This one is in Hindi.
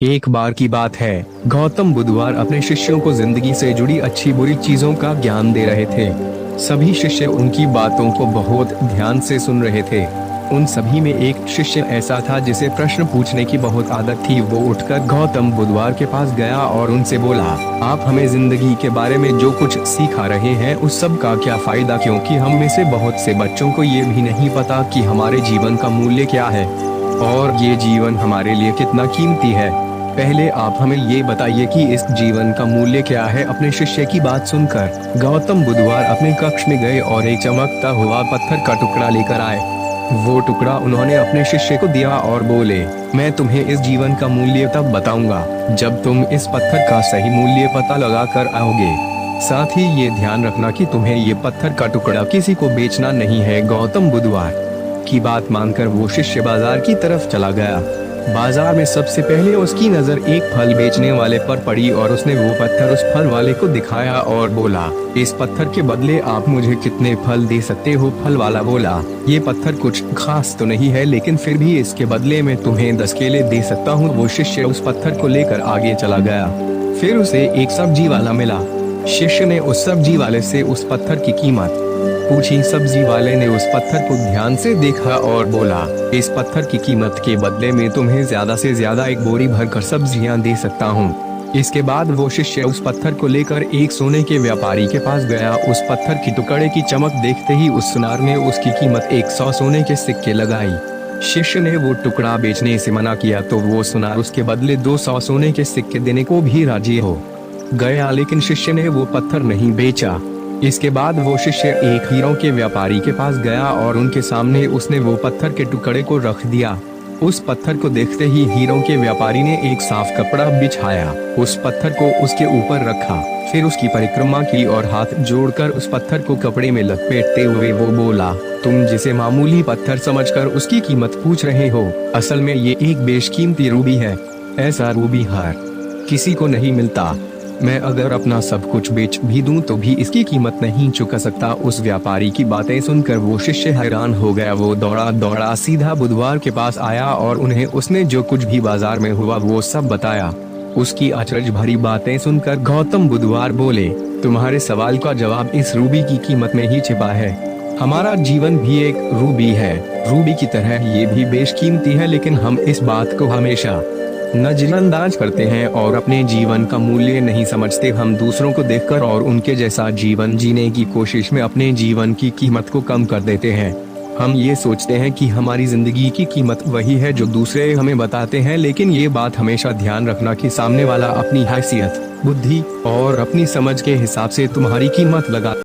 एक बार की बात है, गौतम बुधवार अपने शिष्यों को जिंदगी से जुड़ी अच्छी बुरी चीजों का ज्ञान दे रहे थे। सभी शिष्य उनकी बातों को बहुत ध्यान से सुन रहे थे। उन सभी में एक शिष्य ऐसा था जिसे प्रश्न पूछने की बहुत आदत थी। वो उठकर गौतम बुधवार के पास गया और उनसे बोला, आप हमें जिंदगी के बारे में जो कुछ सिखा रहे हैं उस सब का क्या फायदा, क्योंकि हम में से बहुत से बच्चों को ये भी नहीं पता कि हमारे जीवन का मूल्य क्या है और ये जीवन हमारे लिए कितना कीमती है। पहले आप हमें ये बताइए कि इस जीवन का मूल्य क्या है। अपने शिष्य की बात सुनकर गौतम बुधवार अपने कक्ष में गए और एक चमकता हुआ पत्थर का टुकड़ा लेकर आए। वो टुकड़ा उन्होंने अपने शिष्य को दिया और बोले, मैं तुम्हें इस जीवन का मूल्य तब बताऊंगा जब तुम इस पत्थर का सही मूल्य पता लगा कर आओगे। साथ ही ये ध्यान रखना कि तुम्हें ये पत्थर का टुकड़ा किसी को बेचना नहीं है। गौतम बुधवार की बात मानकर वो शिष्य बाजार की तरफ चला गया। बाजार में सबसे पहले उसकी नजर एक फल बेचने वाले पर पड़ी और उसने वो पत्थर उस फल वाले को दिखाया और बोला, इस पत्थर के बदले आप मुझे कितने फल दे सकते हो। फल वाला बोला, ये पत्थर कुछ खास तो नहीं है, लेकिन फिर भी इसके बदले में तुम्हें 10 केले दे सकता हूँ। वो शिष्य उस पत्थर को लेकर आगे चला गया। फिर उसे एक सब्जी वाला मिला। शिष्य ने उस सब्जी वाले से उस पत्थर की कीमत पूछी। सब्जी वाले ने उस पत्थर को ध्यान से देखा और बोला, इस पत्थर की कीमत के बदले में तुम्हें ज्यादा से ज्यादा एक बोरी भरकर सब्जियां दे सकता हूँ। इसके बाद वो शिष्य उस पत्थर को लेकर एक सोने के व्यापारी के पास गया। उस पत्थर की टुकड़े की चमक देखते ही उस सुनार ने उसकी कीमत 100 सोने के सिक्के लगाई। शिष्य ने वो टुकड़ा बेचने से मना किया तो वो सुनार उसके बदले 200 सोने के सिक्के देने को भी राजी हो गया, लेकिन शिष्य ने वो पत्थर नहीं बेचा। इसके बाद वो शिष्य एक हीरों के व्यापारी के पास गया और उनके सामने उसने वो पत्थर के टुकड़े को रख दिया। उस पत्थर को देखते ही हीरों के व्यापारी ने एक साफ कपड़ा बिछाया, उस पत्थर को उसके ऊपर रखा, फिर उसकी परिक्रमा की और हाथ जोड़कर उस पत्थर को कपड़े में लपेटते हुए वो बोला, तुम जिसे मामूली पत्थर समझकर उसकी कीमत पूछ रहे हो, असल में ये एक बेशकीमती रूबी है। ऐसा रूबी हर किसी को नहीं मिलता। मैं अगर अपना सब कुछ बेच भी दूं तो भी इसकी कीमत नहीं चुका सकता। उस व्यापारी की बातें सुनकर वो शिष्य हैरान हो गया। वो दौड़ा दौड़ा सीधा बुधवार के पास आया और उन्हें उसने जो कुछ भी बाजार में हुआ वो सब बताया। उसकी अचरज भरी बातें सुनकर गौतम बुधवार बोले, तुम्हारे सवाल का जवाब इस रूबी की कीमत में ही छिपा है। हमारा जीवन भी एक रूबी है। रूबी की तरह ये भी बेशकीमती है, लेकिन हम इस बात को हमेशा नजरअंदाज करते हैं और अपने जीवन का मूल्य नहीं समझते। हम दूसरों को देखकर और उनके जैसा जीवन जीने की कोशिश में अपने जीवन की कीमत को कम कर देते हैं। हम ये सोचते हैं कि हमारी जिंदगी की कीमत वही है जो दूसरे हमें बताते हैं, लेकिन ये बात हमेशा ध्यान रखना कि सामने वाला अपनी हैसियत, बुद्धि और अपनी समझ के हिसाब से तुम्हारी कीमत लगा